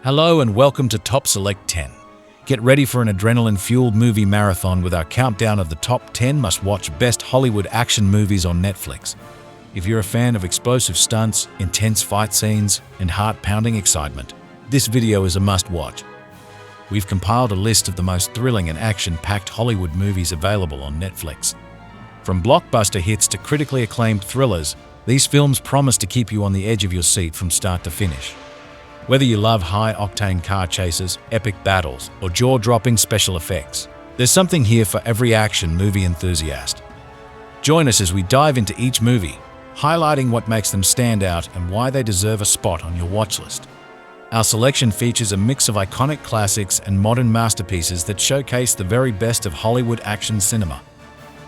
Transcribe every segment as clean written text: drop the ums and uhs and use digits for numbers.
Hello and welcome to Top Select 10. Get ready for an adrenaline-fueled movie marathon with our countdown of the top 10 must-watch best Hollywood action movies on Netflix. If you're a fan of explosive stunts, intense fight scenes, and heart-pounding excitement, this video is a must-watch. We've compiled a list of the most thrilling and action-packed Hollywood movies available on Netflix. From blockbuster hits to critically acclaimed thrillers, these films promise to keep you on the edge of your seat from start to finish. Whether you love high-octane car chases, epic battles, or jaw-dropping special effects, there's something here for every action movie enthusiast. Join us as we dive into each movie, highlighting what makes them stand out and why they deserve a spot on your watch list. Our selection features a mix of iconic classics and modern masterpieces that showcase the very best of Hollywood action cinema.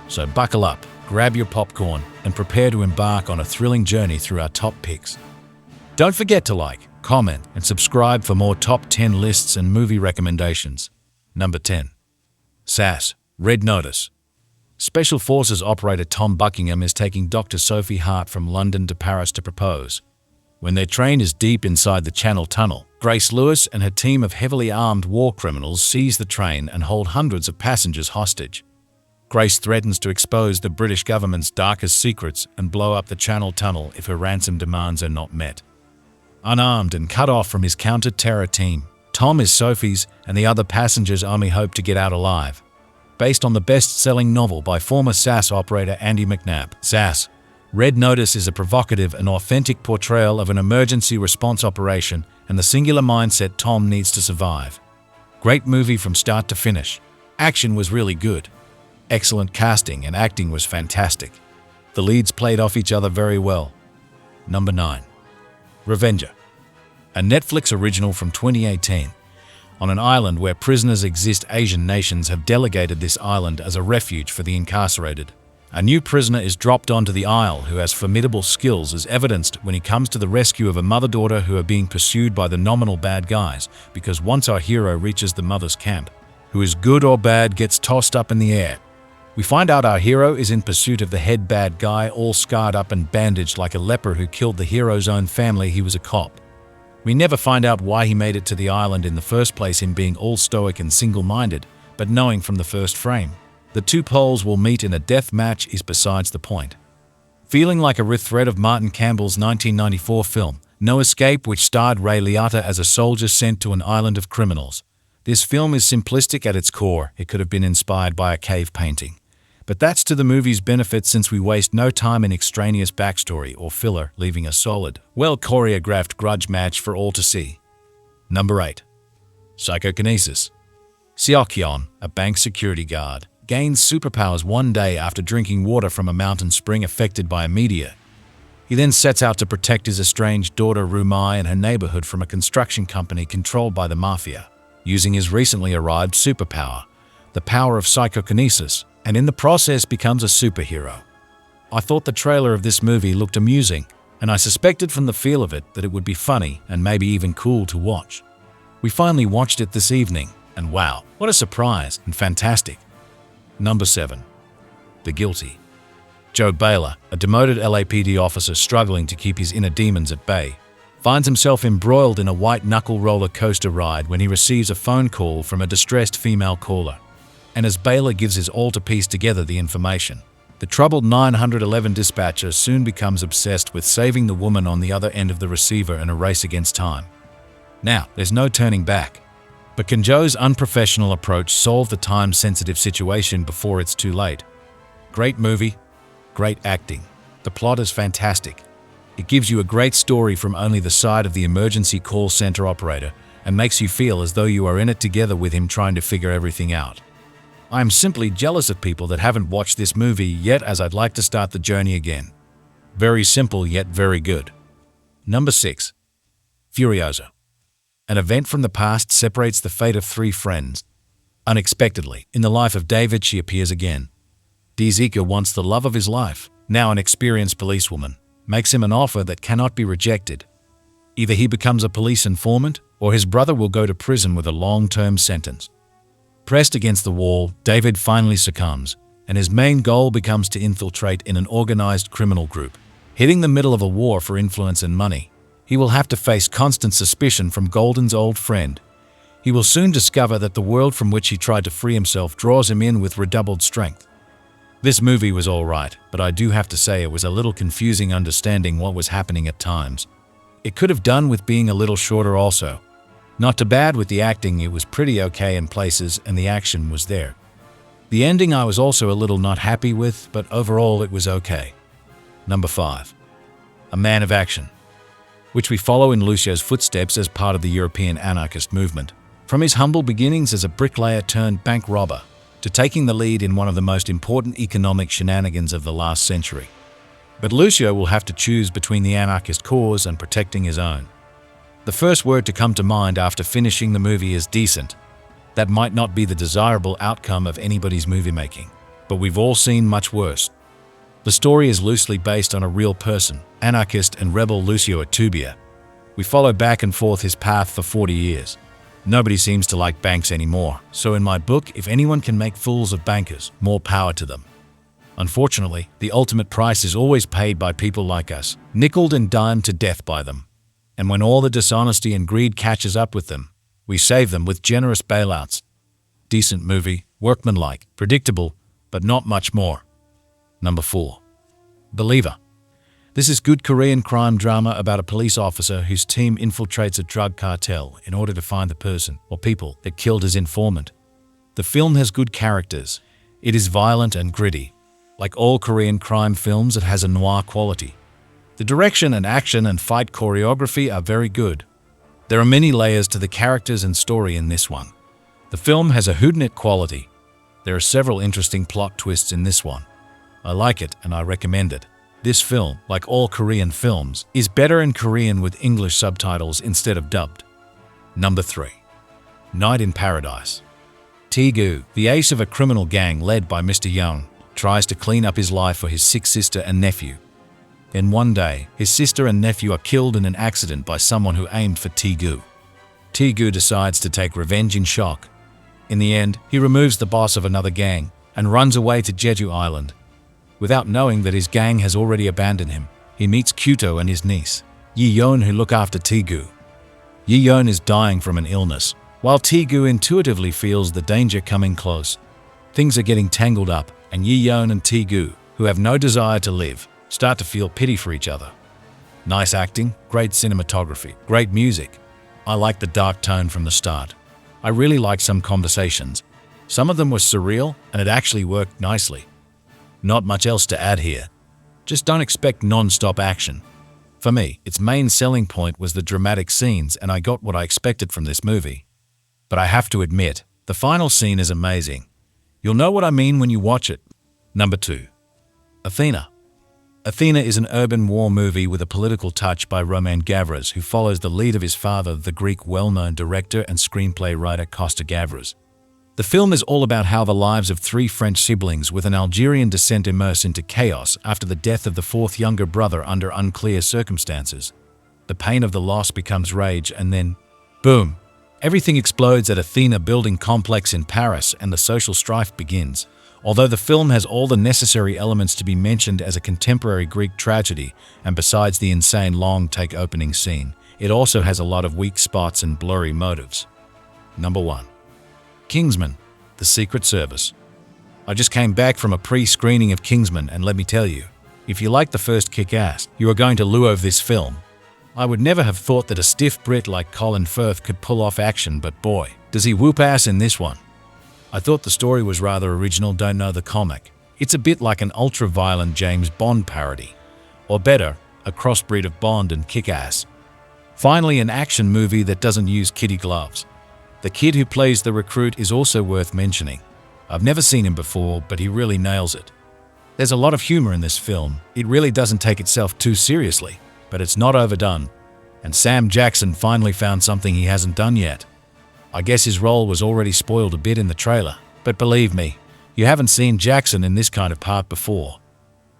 So buckle up, grab your popcorn, and prepare to embark on a thrilling journey through our top picks. Don't forget to like, comment, and subscribe for more top 10 lists and movie recommendations. Number 10. SAS, Red Notice. Special Forces operator Tom Buckingham is taking Dr. Sophie Hart from London to Paris to propose. When their train is deep inside the Channel Tunnel, Grace Lewis and her team of heavily armed war criminals seize the train and hold hundreds of passengers hostage. Grace threatens to expose the British government's darkest secrets and blow up the Channel Tunnel if her ransom demands are not met. Unarmed and cut off from his counter-terror team, Tom is Sophie's and the other passengers only hope to get out alive. Based on the best-selling novel by former SAS operator Andy McNabb, SAS, Red Notice is a provocative and authentic portrayal of an emergency response operation and the singular mindset Tom needs to survive. Great movie from start to finish. Action was really good. Excellent casting and acting was fantastic. The leads played off each other very well. Number 9. Revenger, a Netflix original from 2018. On an island where prisoners exist, Asian nations have delegated this island as a refuge for the incarcerated. A new prisoner is dropped onto the isle who has formidable skills as evidenced when he comes to the rescue of a mother-daughter who are being pursued by the nominal bad guys, because once our hero reaches the mother's camp, who is good or bad gets tossed up in the air. We find out our hero is in pursuit of the head bad guy, all scarred up and bandaged like a leper who killed the hero's own family. He was a cop. We never find out why he made it to the island in the first place, him being all stoic and single-minded, but knowing from the first frame, the two poles will meet in a death match is besides the point. Feeling like a rethread of Martin Campbell's 1994 film, No Escape, which starred Ray Liotta as a soldier sent to an island of criminals. This film is simplistic at its core. It could have been inspired by a cave painting. But that's to the movie's benefit, since we waste no time in extraneous backstory or filler, leaving a solid, well-choreographed grudge match for all to see. Number 8. Psychokinesis. Seok-yeon, a bank security guard, gains superpowers one day after drinking water from a mountain spring affected by a meteor. He then sets out to protect his estranged daughter Rumai and her neighborhood from a construction company controlled by the mafia, using his recently arrived superpower, the power of psychokinesis, and in the process becomes a superhero. I thought the trailer of this movie looked amusing, and I suspected from the feel of it that it would be funny and maybe even cool to watch. We finally watched it this evening, and wow, what a surprise and fantastic. Number 7. The Guilty. Joe Baylor, a demoted LAPD officer struggling to keep his inner demons at bay, finds himself embroiled in a white-knuckle roller coaster ride when he receives a phone call from a distressed female caller. And as Baylor gives his all to piece together the information, the troubled 911 dispatcher soon becomes obsessed with saving the woman on the other end of the receiver in a race against time. Now, there's no turning back. But can Joe's unprofessional approach solve the time-sensitive situation before it's too late? Great movie, great acting. The plot is fantastic. It gives you a great story from only the side of the emergency call center operator and makes you feel as though you are in it together with him trying to figure everything out. I am simply jealous of people that haven't watched this movie yet, as I'd like to start the journey again. Very simple yet very good. Number 6. Furiosa. An event from the past separates the fate of three friends. Unexpectedly, in the life of David, she appears again. Dizika, once the love of his life, now an experienced policewoman, makes him an offer that cannot be rejected. Either he becomes a police informant, or his brother will go to prison with a long-term sentence. Pressed against the wall, David finally succumbs, and his main goal becomes to infiltrate in an organized criminal group, hitting the middle of a war for influence and money. He will have to face constant suspicion from Golden's old friend. He will soon discover that the world from which he tried to free himself draws him in with redoubled strength. This movie was all right, but I do have to say it was a little confusing understanding what was happening at times. It could have done with being a little shorter also. Not too bad with the acting, it was pretty okay in places and the action was there. The ending I was also a little not happy with, but overall it was okay. Number 5. A Man of Action, which we follow in Lucio's footsteps as part of the European anarchist movement. From his humble beginnings as a bricklayer turned bank robber, to taking the lead in one of the most important economic shenanigans of the last century. But Lucio will have to choose between the anarchist cause and protecting his own. The first word to come to mind after finishing the movie is decent. That might not be the desirable outcome of anybody's movie making, but we've all seen much worse. The story is loosely based on a real person, anarchist and rebel Lucio Atubia. We follow back and forth his path for 40 years. Nobody seems to like banks anymore, so in my book, if anyone can make fools of bankers, more power to them. Unfortunately, the ultimate price is always paid by people like us, nickeled and dimed to death by them. And when all the dishonesty and greed catches up with them, we save them with generous bailouts. Decent movie, workmanlike, predictable, but not much more. Number 4. Believer. This is good Korean crime drama about a police officer whose team infiltrates a drug cartel in order to find the person or people that killed his informant. The film has good characters. It is violent and gritty. Like all Korean crime films, it has a noir quality. The direction and action and fight choreography are very good. There are many layers to the characters and story in this one. The film has a whodunit quality. There are several interesting plot twists in this one. I like it and I recommend it. This film, like all Korean films, is better in Korean with English subtitles instead of dubbed. Number 3. Night in Paradise. Tae-gu, the ace of a criminal gang led by Mr. Young, tries to clean up his life for his sick sister and nephew. Then one day, his sister and nephew are killed in an accident by someone who aimed for Tae-gu. Tae-gu decides to take revenge in shock. In the end, he removes the boss of another gang and runs away to Jeju Island. Without knowing that his gang has already abandoned him, he meets Kyuto and his niece, Yi-yeon, who look after Tae-gu. Yi-yeon is dying from an illness, while Tae-gu intuitively feels the danger coming close. Things are getting tangled up, and Yi-yeon and Tae-gu, who have no desire to live, start to feel pity for each other. Nice acting, great cinematography, great music. I like the dark tone from the start. I really liked some conversations. Some of them were surreal, and it actually worked nicely. Not much else to add here. Just don't expect non-stop action. For me, its main selling point was the dramatic scenes, and I got what I expected from this movie. But I have to admit, the final scene is amazing. You'll know what I mean when you watch it. Number 2. Athena. Athena is an urban war movie with a political touch by Roman Gavras, who follows the lead of his father, the Greek well-known director and screenplay writer Costa Gavras. The film is all about how the lives of 3 French siblings with an Algerian descent immerse into chaos after the death of the 4th younger brother under unclear circumstances. The pain of the loss becomes rage and then, boom, everything explodes at Athena building complex in Paris and the social strife begins. Although the film has all the necessary elements to be mentioned as a contemporary Greek tragedy, and besides the insane long-take opening scene, it also has a lot of weak spots and blurry motives. Number 1. Kingsman, The Secret Service. I just came back from a pre-screening of Kingsman, and let me tell you, if you like the first Kick-Ass, you are going to love this film. I would never have thought that a stiff Brit like Colin Firth could pull off action, but boy, does he whoop ass in this one. I thought the story was rather original, don't know the comic. It's a bit like an ultra-violent James Bond parody. Or better, a crossbreed of Bond and Kick-Ass. Finally, an action movie that doesn't use kiddie gloves. The kid who plays the recruit is also worth mentioning. I've never seen him before, but he really nails it. There's a lot of humor in this film. It really doesn't take itself too seriously, but it's not overdone. And Sam Jackson finally found something he hasn't done yet. I guess his role was already spoiled a bit in the trailer, but believe me, you haven't seen Jackson in this kind of part before.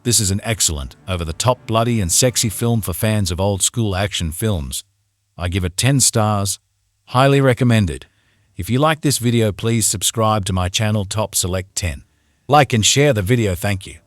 This is an excellent, over-the-top bloody and sexy film for fans of old-school action films. I give it 10 stars. Highly recommended. If you like this video, please subscribe to my channel Top Select 10. Like and share the video, thank you.